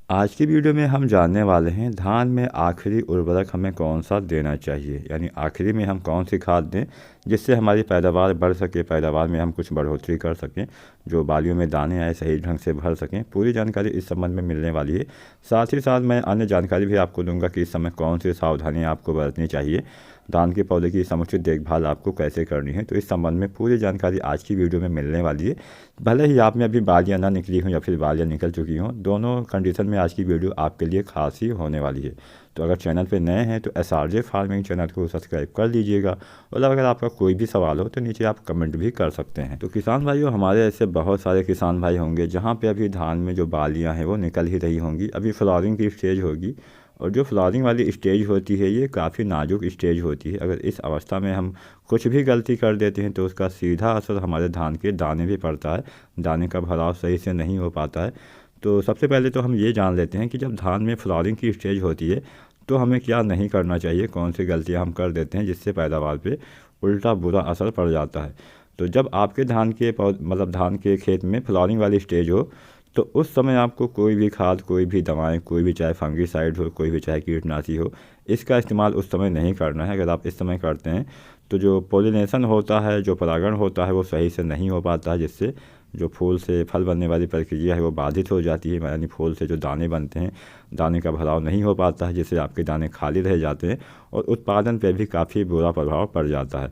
आज की वीडियो में हम जानने वाले हैं धान में आखिरी उर्वरक हमें कौन सा देना चाहिए, यानी आखिरी में हम कौन सी खाद दें जिससे हमारी पैदावार बढ़ सके, पैदावार में हम कुछ बढ़ोतरी कर सकें, जो बालियों में दाने आए सही ढंग से भर सकें। पूरी जानकारी इस संबंध में मिलने वाली है। साथ ही साथ मैं अन्य जानकारी भी आपको दूंगा कि इस समय कौन सी सावधानियाँ आपको बरतनी चाहिए, धान के पौधे की समुचित देखभाल आपको कैसे करनी है। तो इस संबंध में पूरी जानकारी आज की वीडियो में मिलने वाली है। भले ही आप में अभी बालियाँ ना निकली हों या फिर बालियाँ निकल चुकी हों, दोनों कंडीशन में आज की वीडियो आपके लिए खास ही होने वाली है। तो अगर चैनल पे नए हैं तो SRJ फार्मिंग चैनल को सब्सक्राइब कर लीजिएगा, और अगर आपका कोई भी सवाल हो तो नीचे आप कमेंट भी कर सकते हैं। तो किसान भाइयों, हमारे ऐसे बहुत सारे किसान भाई होंगे जहाँ पे अभी धान में जो बालियाँ हैं वो निकल ही रही होंगी, अभी फ्लावरिंग की स्टेज होगी। और जो फ्लावरिंग वाली स्टेज होती है ये काफ़ी नाजुक स्टेज होती है। अगर इस अवस्था में हम कुछ भी गलती कर देते हैं तो उसका सीधा असर हमारे धान के दाने भी पड़ता है, दाने का भराव सही से नहीं हो पाता है। तो सबसे पहले तो हम ये जान लेते हैं कि जब धान में फ्लावरिंग की स्टेज होती है तो हमें क्या नहीं करना चाहिए, कौन सी गलतियाँ हम कर देते हैं जिससे पैदावार पे उल्टा बुरा असर पड़ जाता है। तो जब आपके धान के धान के खेत में फ्लावरिंग वाली स्टेज हो तो उस समय आपको कोई भी खाद, कोई भी दवाएं, कोई भी चाहे फंगीसाइड हो, कोई भी चाहे कीटनाशी हो, इसका इस्तेमाल उस समय नहीं करना है। अगर आप इस समय करते हैं तो जो पोलिनेशन होता है, जो परागण होता है वो सही से नहीं हो पाता है, जिससे जो फूल से फल बनने वाली प्रक्रिया है वो बाधित हो जाती है। यानी फूल से जो दाने बनते हैं, दाने का भराव नहीं हो पाता है, जिससे आपके दाने खाली रह जाते हैं और उत्पादन पर भी काफ़ी बुरा प्रभाव पड़ जाता है।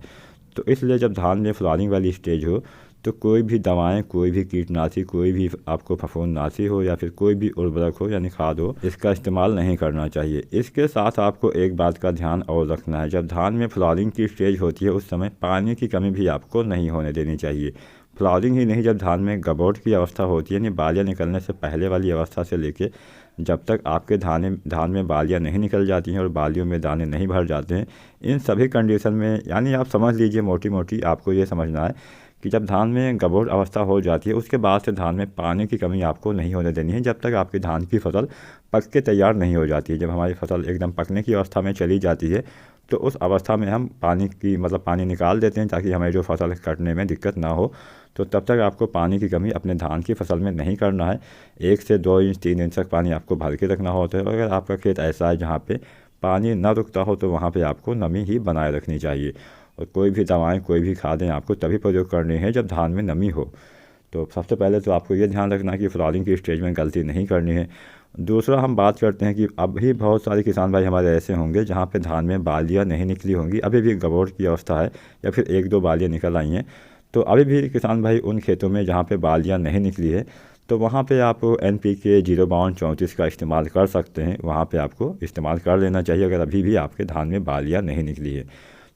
तो इसलिए जब धान में फ्लावरिंग वाली स्टेज हो तो कोई भी दवाएं, कोई भी कीटनाशी, कोई भी आपको फफूंदनाशी हो या फिर कोई भी उर्वरक हो यानी खाद हो, इसका इस्तेमाल नहीं करना चाहिए। इसके साथ आपको एक बात का ध्यान और रखना है, जब धान में फ्लावरिंग की स्टेज होती है उस समय पानी की कमी भी आपको नहीं होने देनी चाहिए। फ्लावरिंग ही नहीं, जब धान में गबोट की अवस्था होती है यानी बालियाँ निकलने से पहले वाली अवस्था से लेके जब तक आपके धान में बालियाँ नहीं निकल जाती हैं और बालियों में दाने नहीं भर जाते हैं, इन सभी कंडीशन में यानी आप समझ लीजिए मोटी मोटी आपको ये समझना है कि जब धान में गबोट अवस्था हो जाती है उसके बाद से धान में पानी की कमी आपको नहीं होने देनी है, जब तक आपकी धान की फसल पक के तैयार नहीं हो जाती है। जब हमारी फसल एकदम पकने की अवस्था में चली जाती है तो उस अवस्था में हम पानी निकाल देते हैं ताकि हमें जो फसल कटने में दिक्कत ना हो। तो तब तक आपको पानी की कमी अपने धान की फसल में नहीं करना है। 1 से 2 इंच 3 इंच तक पानी आपको भर के रखना होता है। अगर आपका खेत ऐसा है जहाँ पे पानी ना रुकता हो तो वहाँ पे आपको नमी ही बनाए रखनी चाहिए। और कोई भी दवाएं, कोई भी खादें आपको तभी प्रयोग करनी है जब धान में नमी हो। तो सबसे पहले तो आपको ये ध्यान रखना है कि फ्लावरिंग की स्टेज में गलती नहीं करनी है। दूसरा हम बात करते हैं कि अभी बहुत सारे किसान भाई हमारे ऐसे होंगे जहाँ पे धान में बालियाँ नहीं निकली होंगी, अभी भी गबोट की अवस्था है या फिर 1-2 बालियाँ निकल आई हैं। तो अभी भी किसान भाई उन खेतों में जहाँ पे बालियाँ नहीं निकली है तो वहाँ पे आप NPK 05234 का इस्तेमाल कर सकते हैं। वहाँ पे आपको इस्तेमाल कर लेना चाहिए अगर अभी भी आपके धान में बालियाँ नहीं निकली है।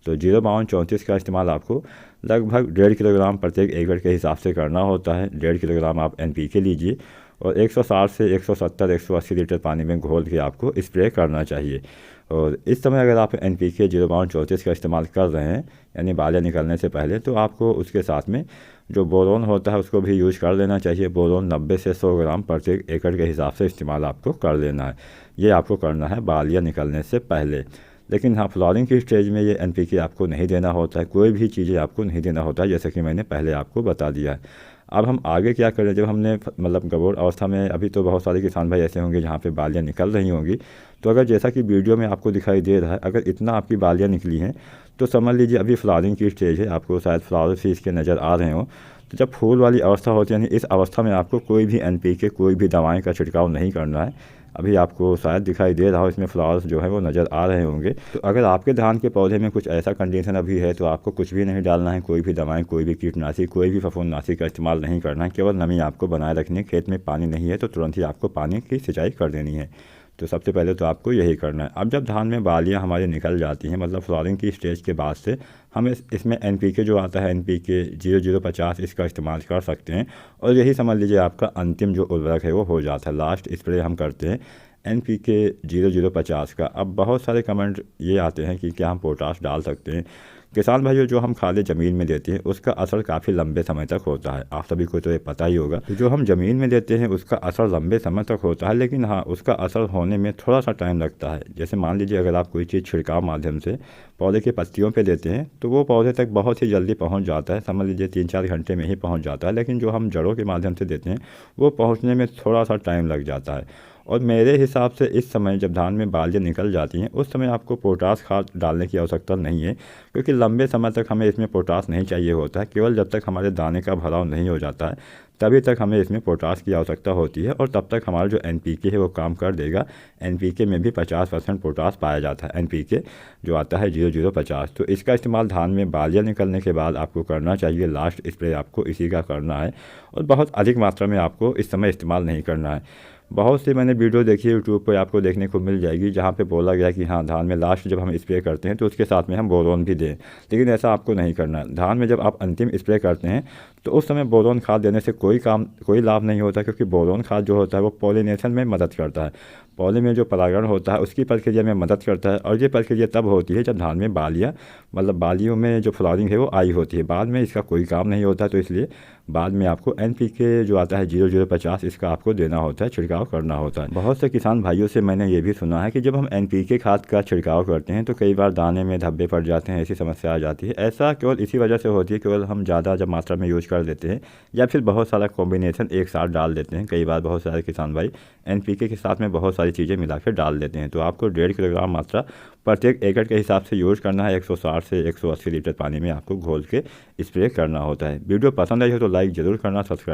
तो 05234 का इस्तेमाल आपको लगभग 1.5 किलोग्राम प्रत्येक एकड़ के हिसाब से करना होता है। 1.5 किलोग्राम आप NPK लीजिए और 160 से 170 180 लीटर पानी में घोल के आपको स्प्रे करना चाहिए। और इस समय अगर आप NPK 05234 का इस्तेमाल कर रहे हैं यानी बालियाँ निकलने से पहले, तो आपको उसके साथ में जो बोरोन होता है उसको भी यूज कर लेना चाहिए। बोरोन 90 से 100 ग्राम प्रत्येक एकड़ के हिसाब से इस्तेमाल आपको कर लेना है। ये आपको करना है बालियाँ निकलने से पहले। लेकिन हाँ, फ्लावरिंग की स्टेज में ये NPK आपको नहीं देना होता है, कोई भी चीज़ें आपको नहीं देना होता है, जैसे कि मैंने पहले आपको बता दिया है। अब हम आगे क्या करें, जब हमने गबोट अवस्था में, अभी तो बहुत सारे किसान भाई ऐसे होंगे जहाँ पे बालियाँ निकल रही होंगी, तो अगर जैसा कि वीडियो में आपको दिखाई दे रहा है, अगर इतना आपकी बालियाँ निकली हैं तो समझ लीजिए अभी फ्लावरिंग की स्टेज है, आपको शायद फ्लावर फीस के नज़र आ रहे हों। तो जब फूल वाली अवस्था होती है यानी इस अवस्था में आपको कोई भी NPK, कोई भी दवाएँ का छिड़काव नहीं करना है। अभी आपको शायद दिखाई दे रहा हो, इसमें फ्लावर्स जो है वो नज़र आ रहे होंगे। तो अगर आपके धान के पौधे में कुछ ऐसा कंडीशन अभी है तो आपको कुछ भी नहीं डालना है, कोई भी दवाएं, कोई भी कीटनाशी, कोई भी फफूंदनाशी का इस्तेमाल नहीं करना है। केवल नमी आपको बनाए रखनी है। खेत में पानी नहीं है तो तुरंत ही आपको पानी की सिंचाई कर देनी है। तो सबसे पहले तो आपको यही करना है। अब जब धान में बालियाँ हमारी निकल जाती हैं, फ्लावरिंग की स्टेज के बाद से हम इसमें NPK जो आता है NPK 0050 इसका इस्तेमाल कर सकते हैं। और यही समझ लीजिए आपका अंतिम जो उर्वरक है वो हो जाता है। लास्ट स्प्रे हम करते हैं NPK 0050 का। अब बहुत सारे कमेंट ये आते हैं कि क्या हम पोटाश डाल सकते हैं। किसान भाइयों, जो हम खाद ज़मीन में देते हैं उसका असर काफ़ी लंबे समय तक होता है, आप सभी को तो ये पता ही होगा। तो जो हम ज़मीन में देते हैं उसका असर लंबे समय तक होता है, लेकिन हाँ, उसका असर होने में थोड़ा सा टाइम लगता है। जैसे मान लीजिए अगर आप कोई चीज़ छिड़काव माध्यम से पौधे के पत्तियों पे देते हैं तो वो पौधे तक बहुत ही जल्दी पहुंच जाता है, समझ लीजिए 3-4 घंटे में ही पहुंच जाता है। लेकिन जो हम जड़ों के माध्यम से देते हैं वो पहुंचने में थोड़ा सा टाइम लग जाता है। और मेरे हिसाब से इस समय जब धान में बालियाँ निकल जाती हैं उस समय आपको पोटास खाद डालने की आवश्यकता नहीं है, क्योंकि लंबे समय तक हमें इसमें पोटास नहीं चाहिए होता है। केवल जब तक हमारे दाने का भराव नहीं हो जाता है तभी तक हमें इसमें पोटास की आवश्यकता होती है, और तब तक हमारा जो एनपीके है वो काम कर देगा। एनपीके में भी 50% पोटास पाया जाता है, एनपीके जो आता है 0050। तो इसका इस्तेमाल धान में बालियाँ निकलने के बाद आपको करना चाहिए। लास्ट स्प्रे आपको इसी का करना है, और बहुत अधिक मात्रा में आपको इस समय इस्तेमाल नहीं करना है। बहुत सी मैंने वीडियो देखी है यूट्यूब पर, आपको देखने को मिल जाएगी, जहाँ पे बोला गया कि हाँ धान में लास्ट जब हम स्प्रे करते हैं तो उसके साथ में हम बोरोन भी दें, लेकिन ऐसा आपको नहीं करना है। धान में जब आप अंतिम स्प्रे करते हैं तो उस समय बोरोन खाद देने से कोई लाभ नहीं होता, क्योंकि बोरोन खाद जो होता है वो पॉलिनेशन में मदद करता है, पौधे में जो परागण होता है उसकी प्रक्रिया में मदद करता है। और ये प्रक्रिया तब होती है जब धान में बालियाँ, मतलब बालियों में जो फ्लावरिंग है वो आई होती है, बाद में इसका कोई काम नहीं होता। तो इसलिए बाद में आपको एनपीके जो आता है 0050 इसका आपको देना होता है, छिड़काव करना होता है। बहुत से किसान भाइयों से मैंने ये भी सुना है कि जब हम एनपीके खाद का छिड़काव करते हैं तो कई बार दाने में धब्बे पड़ जाते हैं, ऐसी समस्या आ जाती है। ऐसा केवल इसी वजह से होती है, केवल हम ज़्यादा जब मात्रा में यूज कर देते हैं या फिर बहुत सारा कॉम्बिनेशन एक साथ डाल देते हैं। कई बार बहुत सारे किसान भाई एनपीके के साथ में बहुत सारी चीज़ें मिलाकर डाल देते हैं। तो आपको 1.5 किलोग्राम मात्रा प्रत्येक एकड़ के हिसाब से यूज करना है। 160 से 180 लीटर पानी में आपको घोल के स्प्रे करना होता है। वीडियो पसंद आई हो तो लाइक ज़रूर करना, सब्सक्राइब